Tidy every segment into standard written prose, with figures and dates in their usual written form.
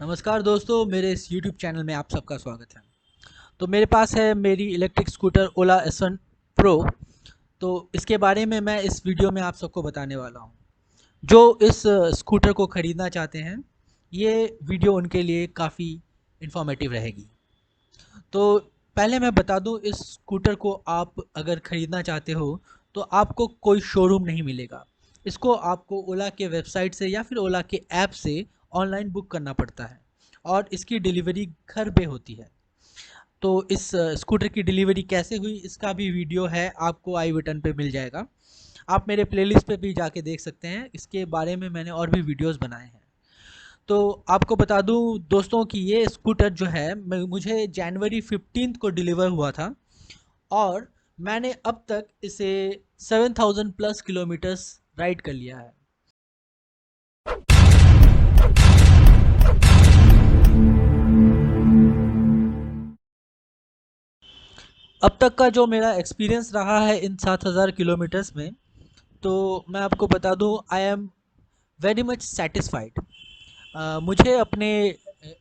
नमस्कार दोस्तों, मेरे इस YouTube चैनल में आप सबका स्वागत है। तो मेरे पास है मेरी इलेक्ट्रिक स्कूटर ओला S1 प्रो। तो इसके बारे में मैं इस वीडियो में आप सबको बताने वाला हूँ। जो इस स्कूटर को ख़रीदना चाहते हैं, ये वीडियो उनके लिए काफ़ी इन्फॉर्मेटिव रहेगी। तो पहले मैं बता दूँ, इस स्कूटर को आप अगर ख़रीदना चाहते हो तो आपको कोई शोरूम नहीं मिलेगा। इसको आपको ओला के वेबसाइट से या फिर ओला के ऐप से ऑनलाइन बुक करना पड़ता है और इसकी डिलीवरी घर पे होती है। तो इस स्कूटर की डिलीवरी कैसे हुई, इसका भी वीडियो है, आपको आई बटन पे मिल जाएगा। आप मेरे प्लेलिस्ट पे भी जाके देख सकते हैं, इसके बारे में मैंने और भी वीडियोस बनाए हैं। तो आपको बता दूं दोस्तों कि ये स्कूटर जो है मुझे जनवरी 15 को डिलीवर हुआ था और मैंने अब तक इसे 7000 प्लस किलोमीटर्स राइड कर लिया है। अब तक का जो मेरा एक्सपीरियंस रहा है इन 7000 किलोमीटर्स में, तो मैं आपको बता दूं I am very much satisfied. मुझे अपने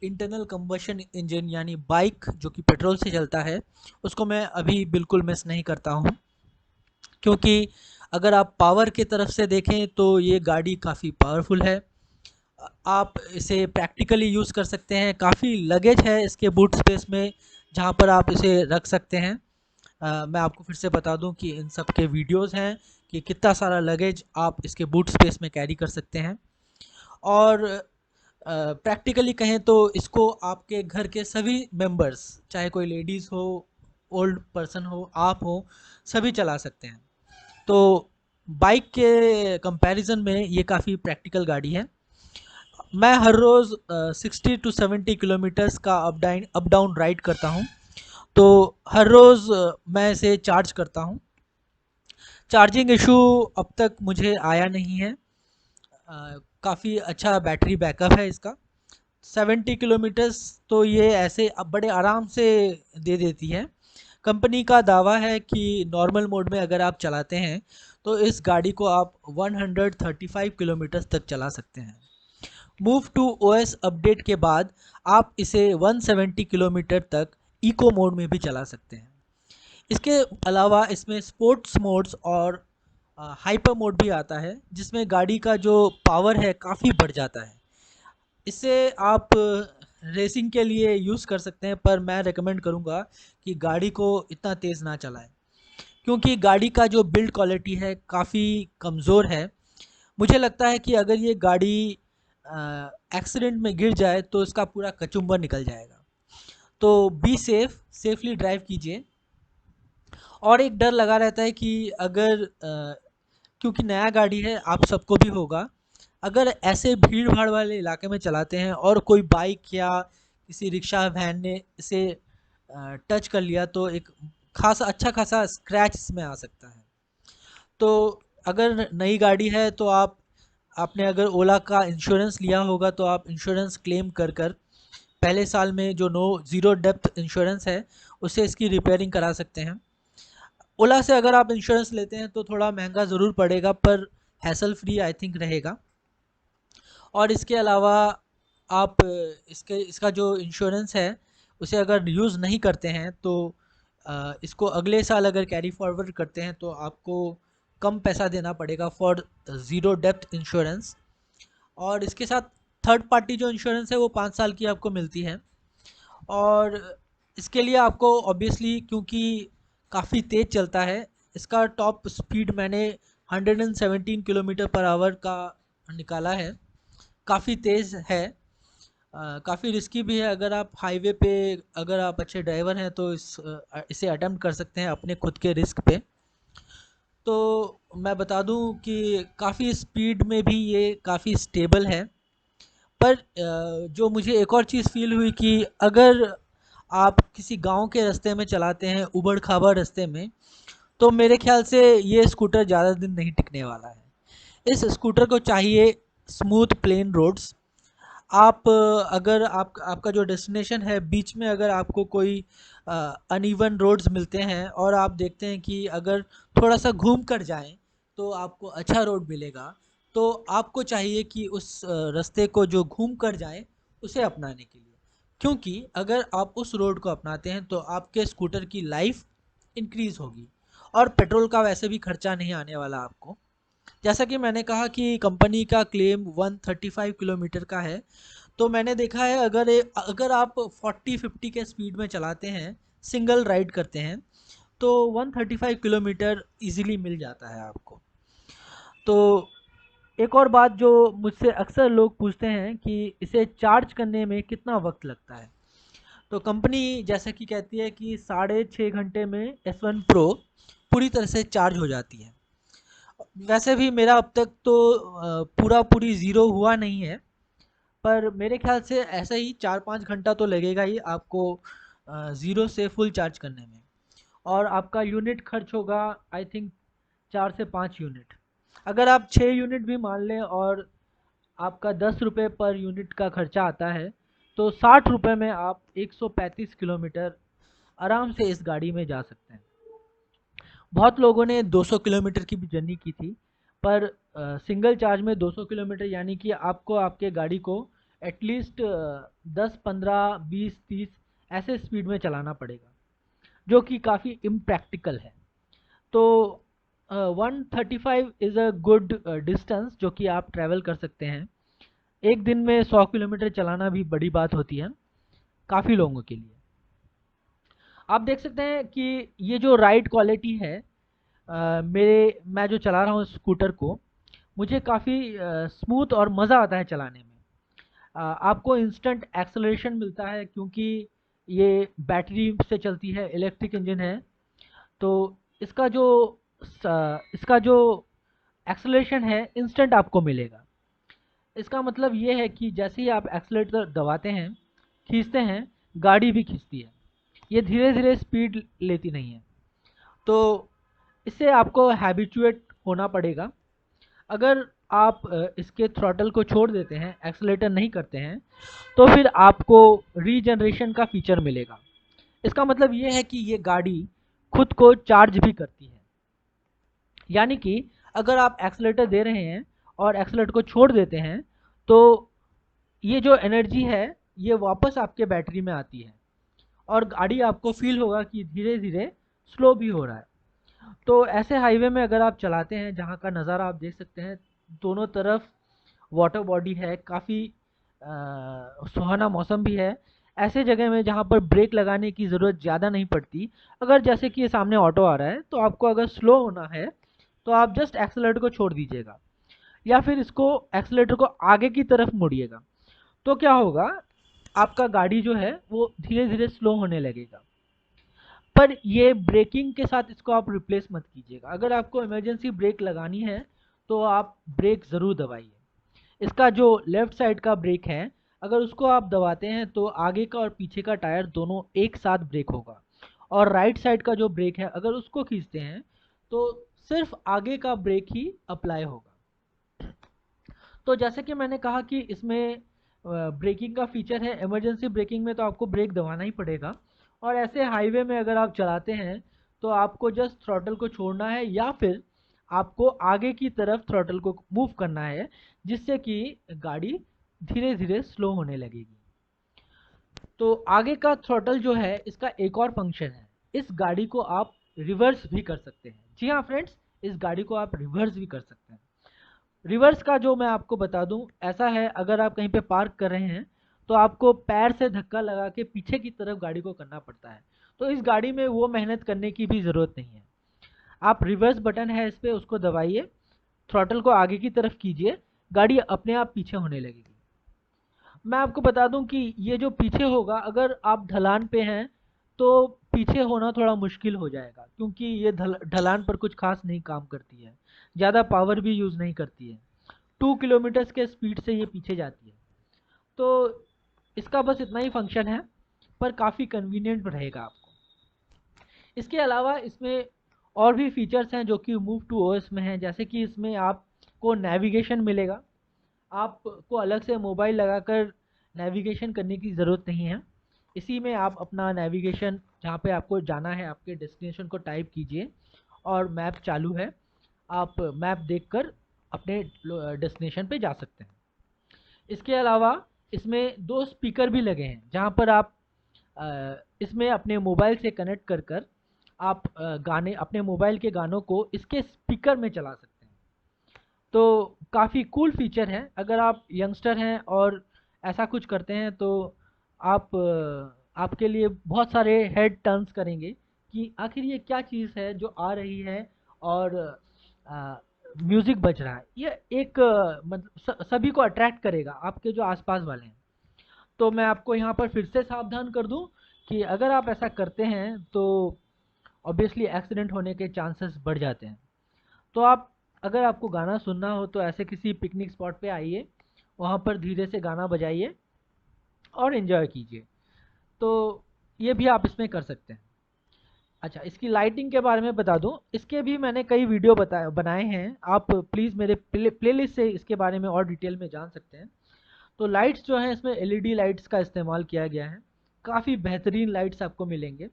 इंटरनल कंबशन इंजन यानी बाइक जो कि पेट्रोल से चलता है, उसको मैं अभी बिल्कुल मिस नहीं करता हूँ, क्योंकि अगर आप पावर की तरफ से देखें तो ये गाड़ी काफ़ी पावरफुल है। आप इसे प्रैक्टिकली यूज़ कर सकते हैं, काफ़ी लगेज है इसके बूट स्पेस में जहाँ पर आप इसे रख सकते हैं। मैं आपको फिर से बता दूं कि इन सब के वीडियोस हैं कि कितना सारा लगेज आप इसके बूट स्पेस में कैरी कर सकते हैं। और प्रैक्टिकली कहें तो इसको आपके घर के सभी मेंबर्स, चाहे कोई लेडीज़ हो, ओल्ड पर्सन हो, आप हो, सभी चला सकते हैं। तो बाइक के कंपैरिजन में ये काफ़ी प्रैक्टिकल गाड़ी है। मैं हर रोज़ 60 to 70 किलोमीटर्स का अप डाउन राइड करता हूँ। तो हर रोज़ मैं इसे चार्ज करता हूँ। चार्जिंग इशू अब तक मुझे आया नहीं है। काफ़ी अच्छा बैटरी बैकअप है इसका। 70 किलोमीटर्स तो ये ऐसे अब बड़े आराम से दे देती है। कंपनी का दावा है कि नॉर्मल मोड में अगर आप चलाते हैं तो इस गाड़ी को आप 135 किलोमीटर्स तक चला सकते हैं। मूव टू ओएस अपडेट के बाद आप इसे 170 किलोमीटर तक इको मोड में भी चला सकते हैं। इसके अलावा इसमें स्पोर्ट्स मोड्स और हाइपर मोड भी आता है, जिसमें गाड़ी का जो पावर है काफ़ी बढ़ जाता है। इसे आप रेसिंग के लिए यूज़ कर सकते हैं, पर मैं रेकमेंड करूँगा कि गाड़ी को इतना तेज़ ना चलाएं, क्योंकि गाड़ी का जो बिल्ड क्वालिटी है काफ़ी कमज़ोर है। मुझे लगता है कि अगर ये गाड़ी एक्सीडेंट में गिर जाए तो इसका पूरा कचुम्बर निकल जाएगा। तो बी सेफ, सेफली ड्राइव कीजिए। और एक डर लगा रहता है कि अगर क्योंकि नया गाड़ी है, आप सबको भी होगा, अगर ऐसे भीड़ भाड़ वाले इलाके में चलाते हैं और कोई बाइक या किसी रिक्शा वैन ने इसे टच कर लिया तो एक खासा अच्छा खासा स्क्रैच इसमें आ सकता है। तो अगर नई गाड़ी है तो आपने अगर ओला का इंश्योरेंस लिया होगा तो आप इंश्योरेंस क्लेम कर कर पहले साल में जो नो ज़ीरो डेप्थ इंश्योरेंस है उससे इसकी रिपेयरिंग करा सकते हैं। ओला से अगर आप इंश्योरेंस लेते हैं तो थोड़ा महंगा ज़रूर पड़ेगा, पर हैसल फ्री आई थिंक रहेगा। और इसके अलावा आप इसका जो इंश्योरेंस है उसे अगर यूज़ नहीं करते हैं तो इसको अगले साल अगर कैरी फॉरवर्ड करते हैं तो आपको कम पैसा देना पड़ेगा फॉर ज़ीरो डेप्थ इंश्योरेंस। और इसके साथ थर्ड पार्टी जो इंश्योरेंस है वो 5 साल की आपको मिलती है। और इसके लिए आपको ऑब्वियसली, क्योंकि काफ़ी तेज़ चलता है, इसका टॉप स्पीड मैंने 117 किलोमीटर पर आवर का निकाला है। काफ़ी तेज़ है। काफ़ी रिस्की भी है। अगर आप हाईवे पे, अगर आप अच्छे ड्राइवर हैं तो इसे अटेम्प्ट कर सकते हैं अपने खुद के रिस्क पे। तो मैं बता दूं कि काफ़ी स्पीड में भी ये काफ़ी स्टेबल है। पर जो मुझे एक और चीज़ फ़ील हुई कि अगर आप किसी गांव के रास्ते में चलाते हैं, उबड़ खाबड़ रास्ते में, तो मेरे ख्याल से ये स्कूटर ज़्यादा दिन नहीं टिकने वाला है। इस स्कूटर को चाहिए स्मूथ प्लेन रोड्स। आप अगर आपका जो डेस्टिनेशन है, बीच में अगर आपको कोई अनइवन रोड्स मिलते हैं और आप देखते हैं कि अगर थोड़ा सा घूम कर जाएं तो आपको अच्छा रोड मिलेगा, तो आपको चाहिए कि उस रास्ते को जो घूम कर जाएं उसे अपनाने के लिए, क्योंकि अगर आप उस रोड को अपनाते हैं तो आपके स्कूटर की लाइफ इंक्रीज होगी और पेट्रोल का वैसे भी खर्चा नहीं आने वाला आपको। जैसा कि मैंने कहा कि कंपनी का क्लेम 135 किलोमीटर का है, तो मैंने देखा है अगर आप 40-50 के स्पीड में चलाते हैं, सिंगल राइड करते हैं, तो 135 किलोमीटर इजीली मिल जाता है आपको। तो एक और बात जो मुझसे अक्सर लोग पूछते हैं कि इसे चार्ज करने में कितना वक्त लगता है, तो कंपनी जैसा कि कहती है कि 6.5 घंटे में S1 Pro पूरी तरह से चार्ज हो जाती है। वैसे भी मेरा अब तक तो पूरा पूरी ज़ीरो हुआ नहीं है, पर मेरे ख्याल से ऐसा ही 4-5 घंटा तो लगेगा ही आपको ज़ीरो से फुल चार्ज करने में। और आपका यूनिट खर्च होगा आई थिंक 4 से 5 यूनिट। अगर आप 6 यूनिट भी मान लें और आपका 10 रुपये पर यूनिट का खर्चा आता है, तो 60 रुपये में आप 135 किलोमीटर आराम से इस गाड़ी में जा सकते हैं। बहुत लोगों ने 200 किलोमीटर की भी जर्नी की थी, पर सिंगल चार्ज में 200 किलोमीटर यानी कि आपको आपके गाड़ी को एटलीस्ट 10, 15, 20, 30 ऐसे स्पीड में चलाना पड़ेगा, जो कि काफ़ी इम्प्रैक्टिकल है। तो 135 इज़ अ गुड डिस्टेंस जो कि आप ट्रैवल कर सकते हैं। एक दिन में 100 किलोमीटर चलाना भी बड़ी बात होती है काफ़ी लोगों के लिए। आप देख सकते हैं कि ये जो राइड क्वालिटी है, मैं जो चला रहा हूँ स्कूटर को, मुझे काफ़ी स्मूथ और मज़ा आता है चलाने में। आपको इंस्टेंट एक्सेलरेशन मिलता है क्योंकि ये बैटरी से चलती है, इलेक्ट्रिक इंजन है। तो इसका जो इसका जो एक्सेलरेशन है इंस्टेंट आपको मिलेगा। इसका मतलब ये है कि जैसे ही आप एक्सेलेरेटर दबाते हैं, खींचते हैं, गाड़ी भी खींचती है। ये धीरे धीरे स्पीड लेती नहीं है। तो इससे आपको हैबिचुएट होना पड़ेगा। अगर आप इसके थ्रॉटल को छोड़ देते हैं, एक्सेलेरेटर नहीं करते हैं, तो फिर आपको रीजनरेशन का फीचर मिलेगा। इसका मतलब ये है कि ये गाड़ी खुद को चार्ज भी करती है। यानी कि अगर आप एक्सेलेरेटर दे रहे हैं और एक्सेलेरेटर को छोड़ देते हैं, तो ये जो एनर्जी है ये वापस आपके बैटरी में आती है और गाड़ी आपको फील होगा कि धीरे धीरे स्लो भी हो रहा है। तो ऐसे हाईवे में अगर आप चलाते हैं जहाँ का नज़ारा आप देख सकते हैं, दोनों तरफ वाटर बॉडी है, काफ़ी सुहाना मौसम भी है। ऐसे जगह में जहाँ पर ब्रेक लगाने की ज़रूरत ज़्यादा नहीं पड़ती। अगर जैसे कि ये सामने ऑटो आ रहा है, तो आपको अगर स्लो होना है तो आप जस्ट एक्सेलेरेटर को छोड़ दीजिएगा या फिर इसको एक्सेलेरेटर को आगे की तरफ मोड़िएगा। तो क्या होगा, आपका गाड़ी जो है वो धीरे धीरे स्लो होने लगेगा। पर ये ब्रेकिंग के साथ इसको आप रिप्लेस मत कीजिएगा। अगर आपको इमरजेंसी ब्रेक लगानी है तो आप ब्रेक ज़रूर दबाइए। इसका जो लेफ्ट साइड का ब्रेक है, अगर उसको आप दबाते हैं तो आगे का और पीछे का टायर दोनों एक साथ ब्रेक होगा। और राइट साइड का जो ब्रेक है, अगर उसको खींचते हैं तो सिर्फ आगे का ब्रेक ही अप्लाई होगा। तो जैसे कि मैंने कहा कि इसमें ब्रेकिंग का फीचर है। इमरजेंसी ब्रेकिंग में तो आपको ब्रेक दबाना ही पड़ेगा, और ऐसे हाईवे में अगर आप चलाते हैं तो आपको जस्ट थ्रॉटल को छोड़ना है या फिर आपको आगे की तरफ थ्रॉटल को मूव करना है, जिससे कि गाड़ी धीरे धीरे स्लो होने लगेगी। तो आगे का थ्रॉटल जो है इसका एक और फंक्शन है, इस गाड़ी को आप रिवर्स भी कर सकते हैं। जी हाँ फ्रेंड्स, इस गाड़ी को आप रिवर्स भी कर सकते हैं। रिवर्स का जो मैं आपको बता दूं, ऐसा है अगर आप कहीं पे पार्क कर रहे हैं तो आपको पैर से धक्का लगा के पीछे की तरफ गाड़ी को करना पड़ता है। तो इस गाड़ी में वो मेहनत करने की भी ज़रूरत नहीं है। आप रिवर्स बटन है इस पर, उसको दबाइए, थ्रॉटल को आगे की तरफ कीजिए, गाड़ी अपने आप पीछे होने लगेगी। मैं आपको बता दूं कि ये जो पीछे होगा, अगर आप ढलान पे हैं तो पीछे होना थोड़ा मुश्किल हो जाएगा, क्योंकि ये ढलान पर कुछ खास नहीं काम करती है, ज़्यादा पावर भी यूज़ नहीं करती है। 2 किलोमीटर के स्पीड से ये पीछे जाती है। तो इसका बस इतना ही फंक्शन है, पर काफ़ी कन्वीनियंट रहेगा आपको। इसके अलावा इसमें और भी फीचर्स हैं जो कि मूव टू ओएस में हैं। जैसे कि इसमें आपको नेविगेशन मिलेगा, आपको अलग से मोबाइल लगाकर नेविगेशन करने की ज़रूरत नहीं है। इसी में आप अपना नेविगेशन, जहाँ पे आपको जाना है आपके डेस्टिनेशन को टाइप कीजिए और मैप चालू है, आप मैप देखकर अपने डेस्टिनेशन पे जा सकते हैं। इसके अलावा इसमें 2 स्पीकर भी लगे हैं जहाँ पर आप इसमें अपने मोबाइल से कनेक्ट कर कर आप गाने अपने मोबाइल के गानों को इसके स्पीकर में चला सकते हैं। तो काफ़ी कूल फीचर है। अगर आप यंगस्टर हैं और ऐसा कुछ करते हैं तो आप आपके लिए बहुत सारे हेड टर्न्स करेंगे कि आखिर ये क्या चीज़ है जो आ रही है और म्यूज़िक बज रहा है। ये एक मतलब सभी को अट्रैक्ट करेगा, आपके जो आसपास वाले हैं। तो मैं आपको यहाँ पर फिर से सावधान कर दूं कि अगर आप ऐसा करते हैं तो ऑब्वियसली एक्सीडेंट होने के चांसेस बढ़ जाते हैं। तो आप अगर आपको गाना सुनना हो तो ऐसे किसी पिकनिक स्पॉट पे आइए, वहाँ पर धीरे से गाना बजाइए और एंजॉय कीजिए। तो ये भी आप इसमें कर सकते हैं। अच्छा, इसकी लाइटिंग के बारे में बता दूं, इसके भी मैंने कई वीडियो बनाए हैं। आप प्लीज़ मेरे प्लेलिस्ट से इसके बारे में और डिटेल में जान सकते हैं। तो लाइट्स जो हैं इसमें एलईडी लाइट्स का इस्तेमाल किया गया है। काफ़ी बेहतरीन लाइट्स आपको मिलेंगे।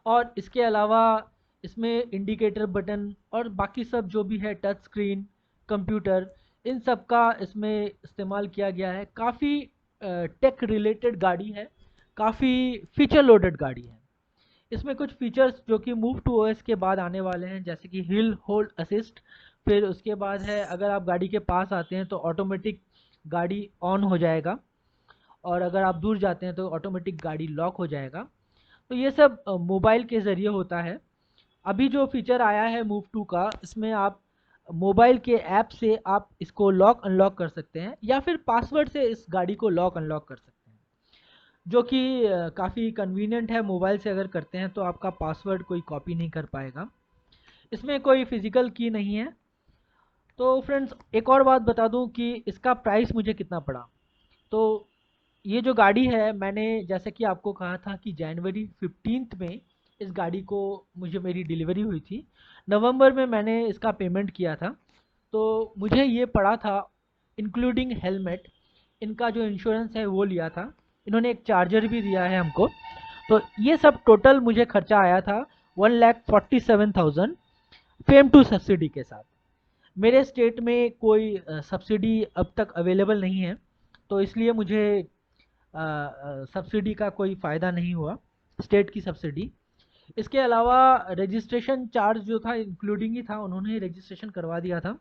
और इसके अलावा इसमें इंडिकेटर बटन और बाकी सब जो भी है, टच स्क्रीन, कंप्यूटर, इन सब का इसमें इस्तेमाल किया गया है। काफ़ी टेक रिलेटेड गाड़ी है, काफ़ी फीचर लोडेड गाड़ी है। इसमें कुछ फीचर्स जो कि मूव टू ओएस के बाद आने वाले हैं, जैसे कि हिल होल्ड असिस्ट। फिर उसके बाद है, अगर आप गाड़ी के पास आते हैं तो ऑटोमेटिक गाड़ी ऑन हो जाएगा, और अगर आप दूर जाते हैं तो ऑटोमेटिक गाड़ी लॉक हो जाएगा। तो ये सब मोबाइल के ज़रिए होता है। अभी जो फीचर आया है मूव टू का, इसमें आप मोबाइल के ऐप से आप इसको लॉक अनलॉक कर सकते हैं, या फिर पासवर्ड से इस गाड़ी को लॉक अनलॉक कर सकते हैं, जो कि काफ़ी कन्वीनियंट है। मोबाइल से अगर करते हैं तो आपका पासवर्ड कोई कॉपी नहीं कर पाएगा। इसमें कोई फिजिकल की नहीं है। तो फ्रेंड्स, एक और बात बता दूं कि इसका प्राइस मुझे कितना पड़ा। तो ये जो गाड़ी है, मैंने जैसे कि आपको कहा था कि जनवरी 15 में इस गाड़ी को मुझे मेरी डिलीवरी हुई थी। नवंबर में मैंने इसका पेमेंट किया था। तो मुझे ये पड़ा था इंक्लूडिंग हेलमेट। इनका जो इंश्योरेंस है वो लिया था। इन्होंने एक चार्जर भी दिया है हमको। तो ये सब टोटल मुझे खर्चा आया था 1,47,000 फेम टू सब्सिडी के साथ। मेरे स्टेट में कोई सब्सिडी अब तक अवेलेबल नहीं है, तो इसलिए मुझे सब्सिडी का कोई फ़ायदा नहीं हुआ, स्टेट की सब्सिडी। इसके अलावा रजिस्ट्रेशन चार्ज जो था इंक्लूडिंग ही था, उन्होंने रजिस्ट्रेशन करवा दिया था।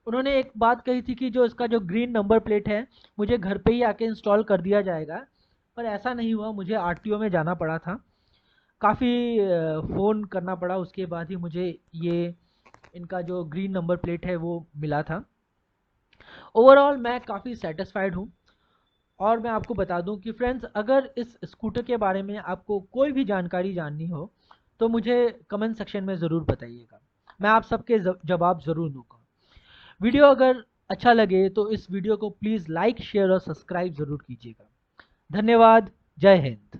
उन्होंने एक बात कही थी कि जो इसका जो ग्रीन नंबर प्लेट है मुझे घर पे ही आके इंस्टॉल कर दिया जाएगा, पर ऐसा नहीं हुआ। मुझे आरटीओ में जाना पड़ा था, काफ़ी फ़ोन करना पड़ा, उसके बाद ही मुझे ये इनका जो ग्रीन नंबर प्लेट है वो मिला था। ओवरऑल मैं काफ़ी सेटिस्फाइड हूँ। और मैं आपको बता दूं कि फ्रेंड्स, अगर इस स्कूटर के बारे में आपको कोई भी जानकारी जाननी हो तो मुझे कमेंट सेक्शन में ज़रूर बताइएगा। मैं आप सबके जवाब ज़रूर दूंगा। वीडियो अगर अच्छा लगे तो इस वीडियो को प्लीज़ लाइक, शेयर और सब्सक्राइब ज़रूर कीजिएगा। धन्यवाद। जय हिंद।